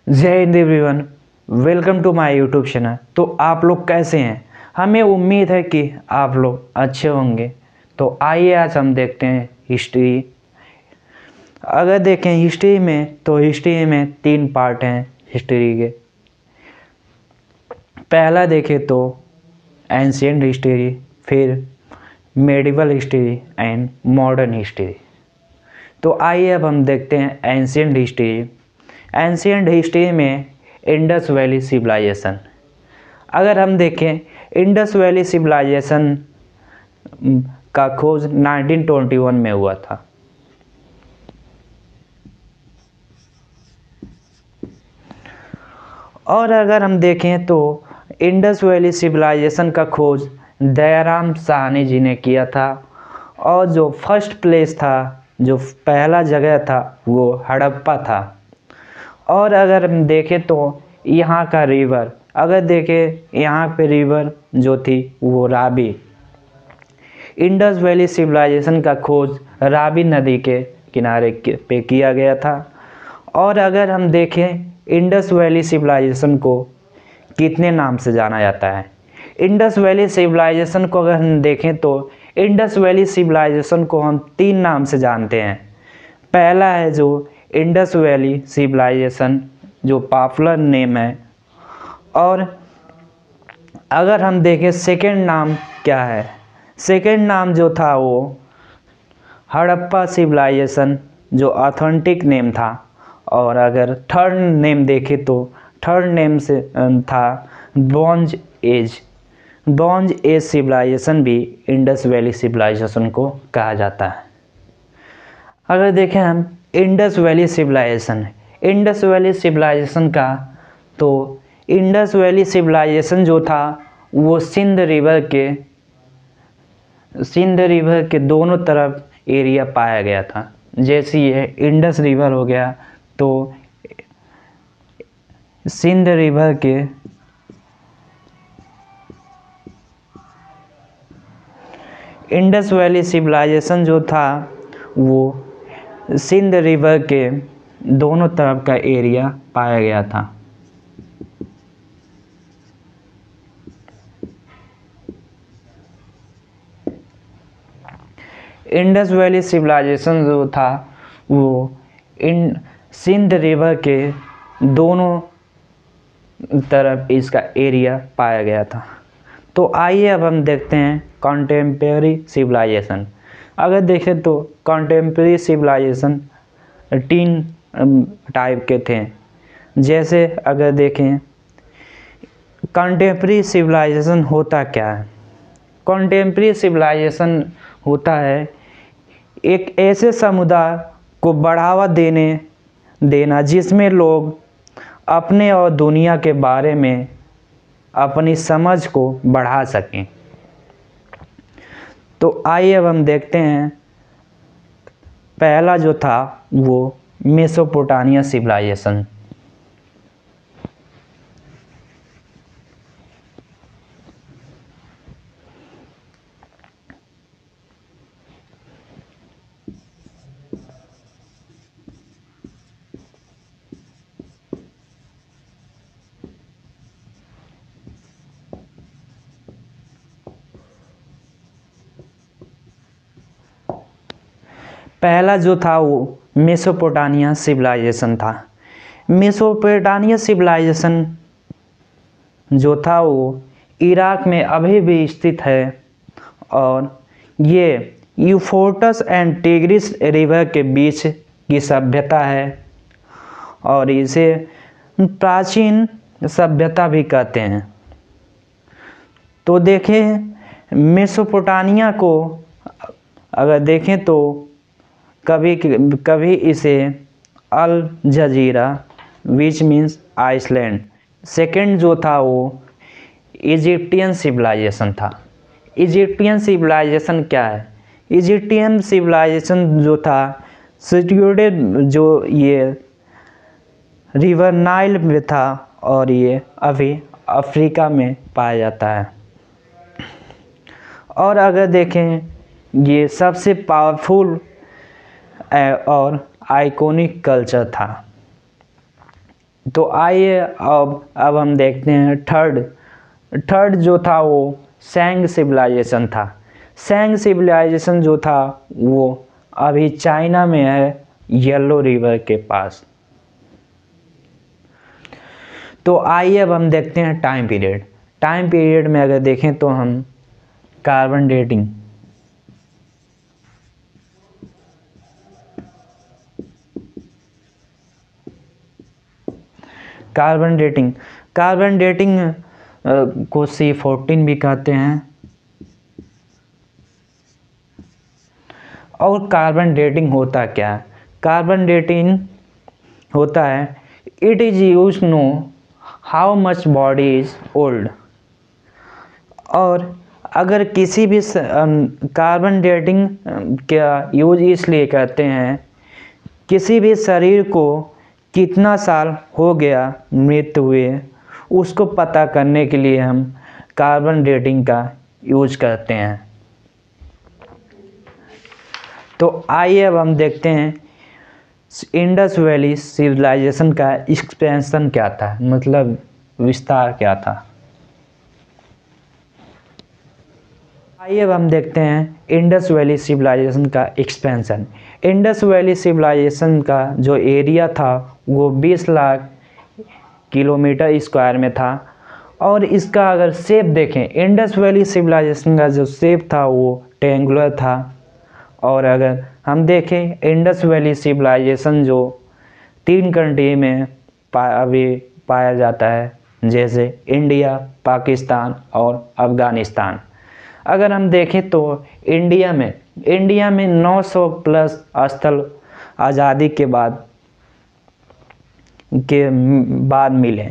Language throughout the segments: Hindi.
जय हिंद everyone. Welcome to my YouTube channel. तो आप लोग कैसे हैं? हमें उम्मीद है कि आप लोग अच्छे होंगे। तो आइए आज हम देखते हैं हिस्ट्री। अगर देखें हिस्ट्री में तो हिस्ट्री में 3 पार्ट हैं हिस्ट्री के। पहला देखें तो एंशिएंट हिस्ट्री, फिर medieval history and modern history. तो आइए अब हम देखते हैं एंशिएंट हिस्ट्री। एंशिएंट हिस्ट्री में इंडस वैली सिविलाइजेशन। अगर हम देखें इंडस वैली सिविलाइजेशन का खोज 1921 में हुआ था। और अगर हम देखें तो इंडस वैली सिविलाइजेशन का खोज दयाराम साहनी जी ने किया था। और जो फर्स्ट प्लेस था, जो पहला जगह था, वो हड़प्पा था। और अगर हम देखें तो यहाँ का रिवर, अगर देखें यहाँ पे रिवर जो थी वो रावी। इंडस वैली सिविलाइजेशन का खोज रावी नदी के किनारे पे किया गया था। और अगर हम देखें इंडस वैली सिविलाइजेशन को कितने नाम से जाना जाता है। इंडस वैली सिविलाइजेशन को अगर हम देखें तो इंडस वैली सिविलाइजेशन को हम 3 नाम से जानते हैं। पहला है जो इंडस वैली सिविलाइजेशन, जो पॉपुलर नेम है। और अगर हम देखें सेकंड नाम क्या है, सेकंड नाम जो था वो हड़प्पा सिविलाइजेशन, जो ऑथेंटिक नेम था। और अगर थर्ड नेम देखें तो थर्ड नेम से था bronze age. Bronze age civilisation भी इंडस वैली सिविलाइजेशन को कहा जाता है। अगर देखें हम Indus valley civilisation, Indus valley civilisation का, तो इंडस वैली सिविलाइजेशन जो था वो सिंध रिवर के दोनों तरफ एरिया पाया गया था। जैसे ये इंडस रिवर हो गया तो सिंध रिवर के इंडस वैली सिविलाइजेशन जो था वो सिंध रिवर के दोनों तरफ का एरिया पाया गया था। इंडस वैली सिविलाइजेशन जो था वो इन सिंध रिवर के दोनों तरफ इसका एरिया पाया गया था। तो आइए अब हम देखते हैं कॉन्टेम्परेरी सिविलाइजेशन। अगर देखें तो कॉन्टेम्परेरी सिविलाइजेशन 3 टाइप के थे। जैसे अगर देखें कॉन्टेम्परेरी सिविलाइजेशन होता क्या है। कॉन्टेम्परेरी सिविलाइजेशन होता है एक ऐसे समुदाय को बढ़ावा देना जिसमें लोग अपने और दुनिया के बारे में अपनी समझ को बढ़ा सकें। तो आइए अब हम देखते हैं पहला जो था वो मेसोपोटामिया सिविलाइजेशन। पहला जो था वो मेसोपोटामिया सिविलाइजेशन था। मेसोपोटामिया सिविलाइजेशन जो था वो इराक में अभी भी स्थित है। और ये यूफ्रेटिस एंड टिग्रिस रिवर के बीच की सभ्यता है। और इसे प्राचीन सभ्यता भी कहते हैं। तो देखें मेसोपोटामिया को अगर देखें तो कभी इसे अल जजीरा विच मीन्स आइसलैंड। सेकंड जो था वो इजिप्टियन सिविलाइजेशन था। इजिप्टियन सिविलाइजेशन क्या है? इजिप्टियन सिविलाइजेशन जो था सिचुएटेड जो ये रिवर नाइल में था। और ये अभी अफ्रीका में पाया जाता है। और अगर देखें ये सबसे पावरफुल और आइकॉनिक कल्चर था। तो आइए अब हम देखते हैं थर्ड जो था वो सैंग सिविलाइजेशन था। सैंग सिविलाइजेशन जो था वो अभी चाइना में है, येलो रिवर के पास। तो आइए अब हम देखते हैं टाइम पीरियड में अगर देखें तो हम कार्बन डेटिंग कार्बन डेटिंग को C14 भी कहते हैं। और कार्बन डेटिंग होता क्या है? कार्बन डेटिंग होता है it is use know how much body is old. और अगर किसी भी कार्बन डेटिंग का यूज इसलिए करते हैं, किसी भी शरीर को कितना साल हो गया मृत्यु हुए उसको पता करने के लिए हम कार्बन डेटिंग का यूज करते हैं। तो आइए अब हम देखते हैं इंडस वैली सिविलाइजेशन का एक्सपेंशन क्या था, मतलब विस्तार क्या था। आइए अब हम देखते हैं इंडस वैली सिविलाइजेशन का एक्सपेंशन। इंडस वैली सिविलाइजेशन का जो एरिया था वो 20 लाख किलोमीटर स्क्वायर में था। और इसका अगर शेप देखें, इंडस वैली सिविलाइजेशन का जो शेप था वो ट्रायंगुलर था। और अगर हम देखें इंडस वैली सिविलाइजेशन जो 3 कंट्री में अभी पाया जाता है, जैसे इंडिया, पाकिस्तान और अफ़गानिस्तान। अगर हम देखें तो इंडिया में 900 प्लस स्थल आज़ादी के बाद मिले।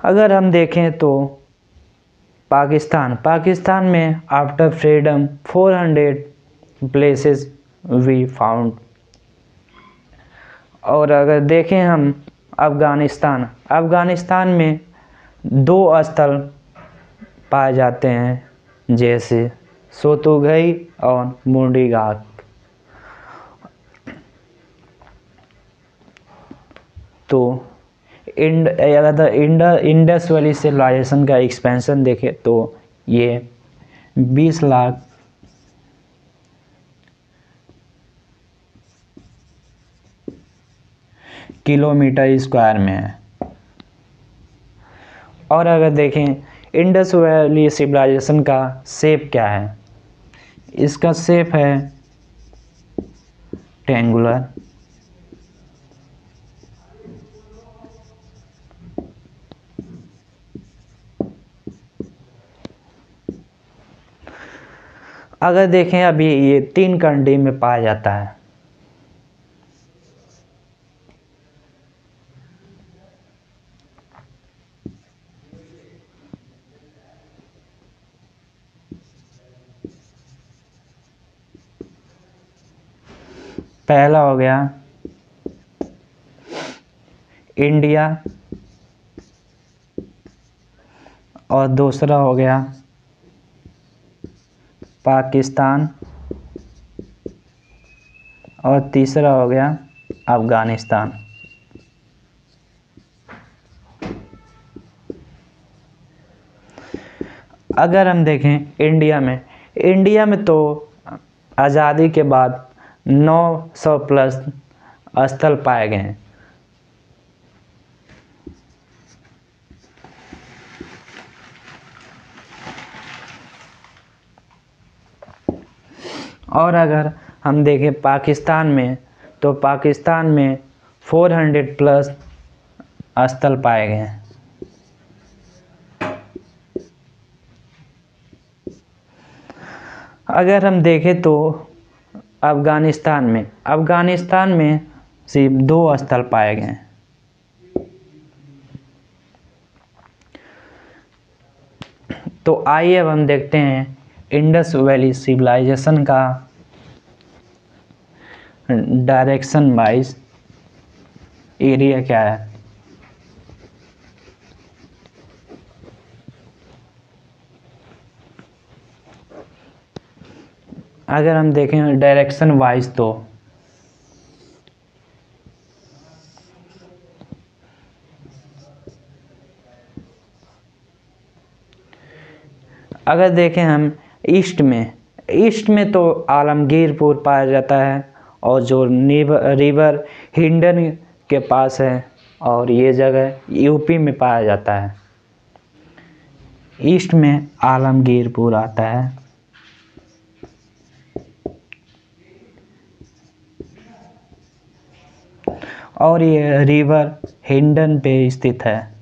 अगर हम देखें तो पाकिस्तान में after freedom 400 places we found. और अगर देखें हम अफ़गानिस्तान में 2 स्थल पाए जाते हैं, जैसे सोतुगई और मुंडीगाग। तो इंडस वैली सिविलाइजेशन का एक्सपेंशन देखें तो ये 20 लाख किलोमीटर स्क्वायर में है। और अगर देखें इंडस वैली सिविलाइजेशन का शेप क्या है, इसका शेप है ट्रायंगुलर। अगर देखें अभी ये 3 कंट्री में पाया जाता है। पहला हो गया इंडिया और दूसरा हो गया पाकिस्तान और तीसरा हो गया अफ़गानिस्तान। अगर हम देखें इंडिया में तो आज़ादी के बाद 900 प्लस स्थल पाए गए हैं। और अगर हम देखें पाकिस्तान में तो पाकिस्तान में 400 प्लस स्थल पाए गए हैं। अगर हम देखें तो अफ़गानिस्तान में सिर्फ 2 स्थल पाए गए हैं। तो आइए अब हम देखते हैं इंडस वैली सिविलाइजेशन का डायरेक्शन वाइज एरिया क्या है। अगर हम देखें डायरेक्शन वाइज तो अगर देखें हम ईस्ट में तो आलमगीरपुर पाया जाता है, और जो रिवर हिंडन के पास है, और ये जगह यूपी में पाया जाता है। ईस्ट में आलमगीरपुर आता है। और ये रिवर हिंडन पे स्थित है,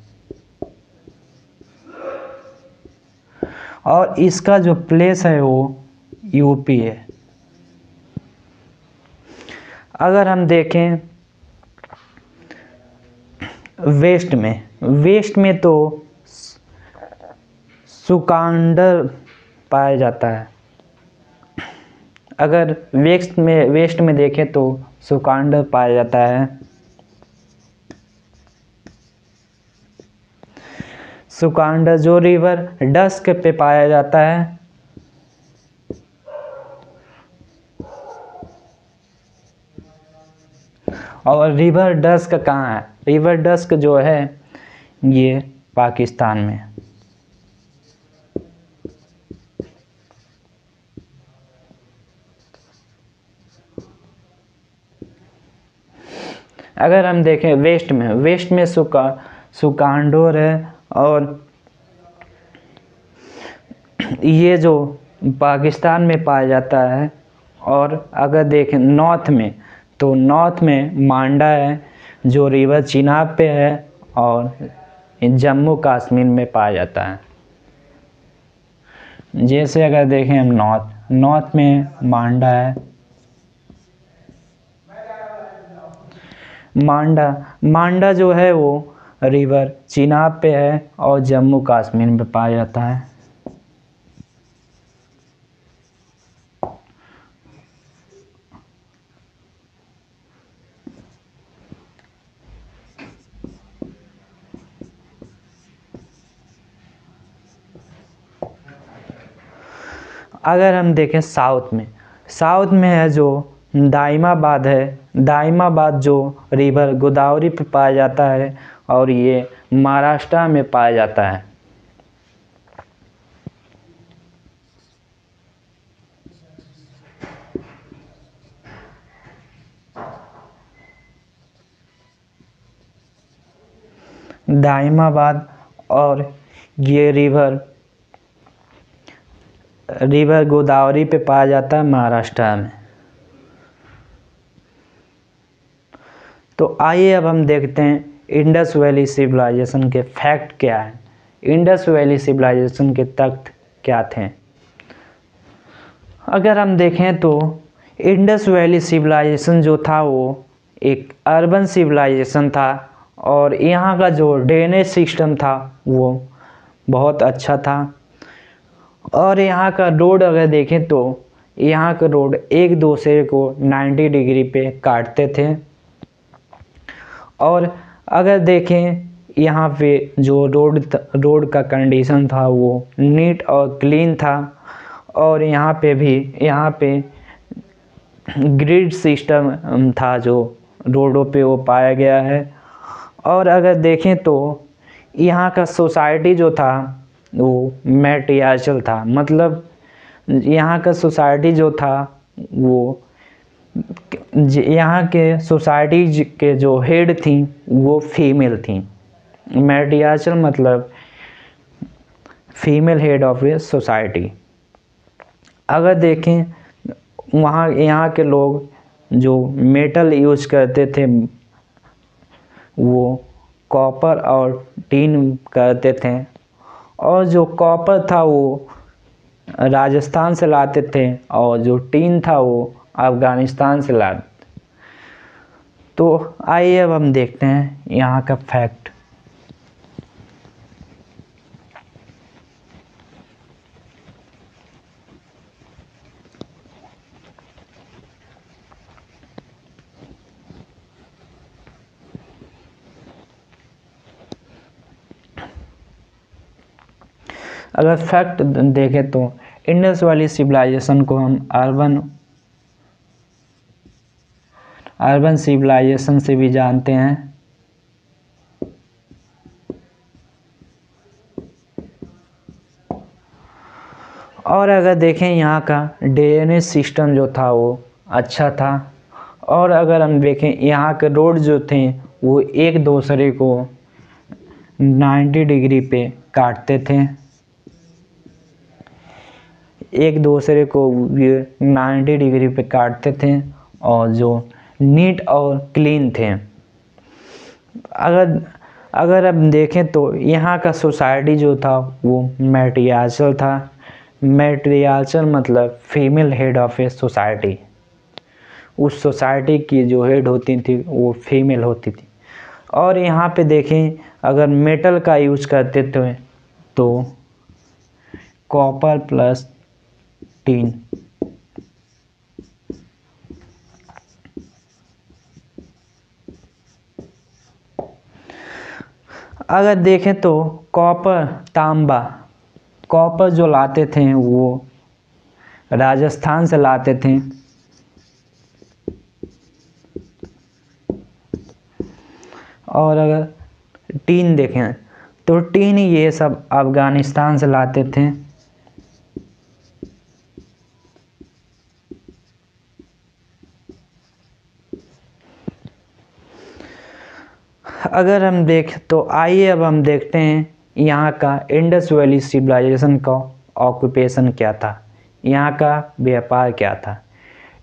और इसका जो प्लेस है वो यूपी है। अगर हम देखें वेस्ट में तो सुकांडर पाया जाता है। अगर वेस्ट में देखें तो सुकांडर पाया जाता है। सुकांडर जो रिवर डस्क पे पाया जाता है। और रिवर डस्क कहाँ है? रिवर डस्क जो है ये पाकिस्तान में। अगर हम देखें वेस्ट में सुकांडोर है, और ये जो पाकिस्तान में पाया जाता है। और अगर देखें नॉर्थ में मांडा है, जो रिवर चिनाब पे है, और जम्मू कश्मीर में पाया जाता है। जैसे अगर देखें हम नॉर्थ में मांडा है। मांडा जो है वो रिवर चिनाब पे है, और जम्मू कश्मीर में पाया जाता है। अगर हम देखें साउथ में है जो दाइमाबाद है। दाइमाबाद जो रिवर गोदावरी पे पाया जाता है, और ये महाराष्ट्र में पाया जाता है। दाइमाबाद, और ये रिवर गोदावरी पे पाया जाता है महाराष्ट्र में। तो आइए अब हम देखते हैं इंडस वैली सिविलाइजेशन के फैक्ट क्या हैं। इंडस वैली सिविलाइजेशन के तख्त क्या थे? अगर हम देखें तो इंडस वैली सिविलाइजेशन जो था वो एक अर्बन सिविलाइजेशन था, और यहाँ का जो ड्रेनेज सिस्टम था वो बहुत अच्छा था। और यहाँ का रोड अगर देखें तो यहाँ का रोड एक दूसरे को 90 डिग्री पे काटते थे। और अगर देखें यहाँ पे जो रोड का कंडीशन था वो नीट और क्लीन था। और यहाँ पे ग्रिड सिस्टम था जो रोडों पे वो पाया गया है। और अगर देखें तो यहाँ का सोसाइटी जो था वो मैट्रियार्चल था, मतलब यहाँ का सोसाइटी जो था वो यहाँ के सोसाइटी के जो हेड थी वो फीमेल थी। मैट्रियार्चल मतलब female head of a society. अगर देखें यहाँ के लोग जो मेटल यूज करते थे वो कॉपर और टीन करते थे। और जो कॉपर था वो राजस्थान से लाते थे, और जो टीन था वो अफ़गानिस्तान से लाते। तो आइए अब हम देखते हैं यहाँ का फैक्ट। अगर फैक्ट देखें तो इंडस वैली सिविलाइजेशन को हम अर्बन सिविलाइजेशन से भी जानते हैं। और अगर देखें यहाँ का ड्रेनेज सिस्टम जो था वो अच्छा था। और अगर हम देखें यहाँ के रोड जो थे वो एक दूसरे को 90 डिग्री पे काटते थे, एक दूसरे को ये 90 डिग्री पे काटते थे और जो नीट और क्लीन थे। अगर अब देखें तो यहाँ का सोसाइटी जो था वो मैट्रियार्चल था। मैट्रियार्चल मतलब female head of a society. उस सोसाइटी की जो हेड होती थी वो फीमेल होती थी। और यहाँ पे देखें अगर मेटल का यूज करते थे तो कॉपर प्लस टीन। अगर देखें तो कॉपर तांबा, कॉपर जो लाते थे वो राजस्थान से लाते थे। और अगर टीन देखें तो टीन ये सब अफ़गानिस्तान से लाते थे। अगर हम देखें तो आइए अब हम देखते हैं यहाँ का इंडस वैली सिविलाइजेशन का ऑक्यूपेशन क्या था, यहाँ का व्यापार क्या था।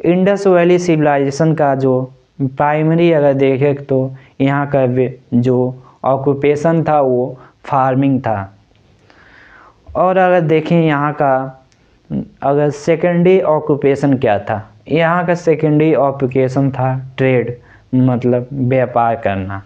इंडस वैली सिविलाइजेशन का जो प्राइमरी अगर देखें तो यहाँ का जो ऑक्यूपेशन था वो फार्मिंग था। और अगर देखें यहाँ का अगर सेकेंडरी ऑक्यूपेशन क्या था, यहाँ का सेकेंडरी ऑक्यूपेशन था ट्रेड, मतलब व्यापार करना।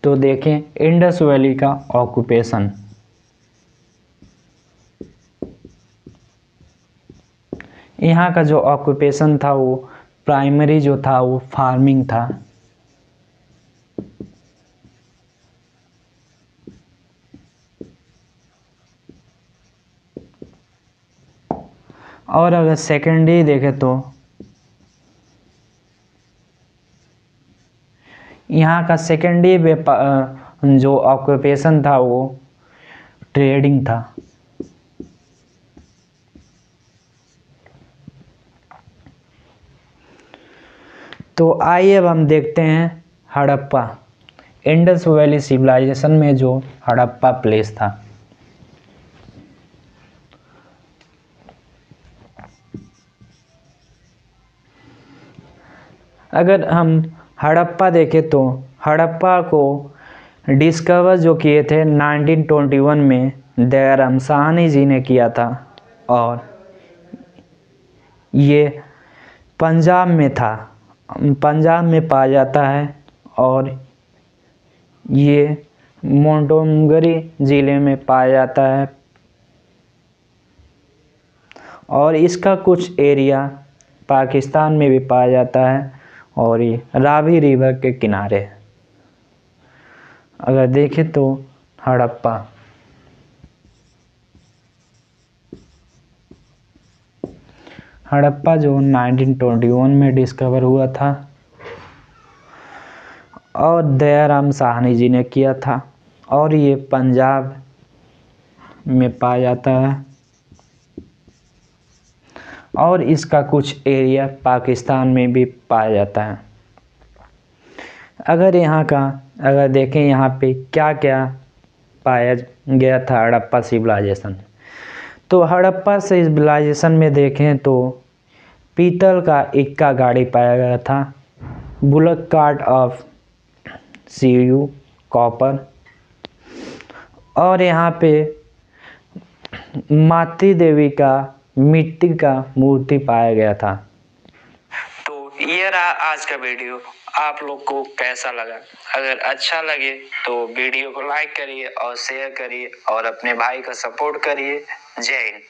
तो देखें इंडस वैली का ऑक्यूपेशन, यहाँ का जो ऑक्यूपेशन था वो प्राइमरी जो था वो फार्मिंग था। और अगर सेकेंडरी देखें तो यहाँ का सेकेंडरी व्यापार जो ऑक्यूपेशन था वो ट्रेडिंग था। तो आइए अब हम देखते हैं हड़प्पा, इंडस वैली सिविलाइजेशन में जो हड़प्पा प्लेस था। अगर हम हड़प्पा देखें तो हड़प्पा को डिस्कवर जो किए थे 1921 में दयाराम साहनी जी ने किया था। और ये पंजाब में था, पंजाब में पाया जाता है। और ये मोंटोगरी ज़िले में पाया जाता है। और इसका कुछ एरिया पाकिस्तान में भी पाया जाता है और ये रावी रिवर के किनारे। अगर देखें तो हड़प्पा, हड़प्पा जो 1921 में डिस्कवर हुआ था और दयाराम साहनी जी ने किया था। और ये पंजाब में पाया जाता है और इसका कुछ एरिया पाकिस्तान में भी पाया जाता है। अगर देखें यहाँ पे क्या क्या पाया गया था हड़प्पा सिविलाइजेशन, तो हड़प्पा सिविलाइजेशन में देखें तो पीतल का इक्का गाड़ी पाया गया था, bullock cart of CU copper. और यहाँ पे मातृ देवी का मिट्टी का मूर्ति पाया गया था। तो ये रहा आज का वीडियो, आप लोग को कैसा लगा? अगर अच्छा लगे तो वीडियो को लाइक करिए और शेयर करिए और अपने भाई का सपोर्ट करिए। जय हिंद।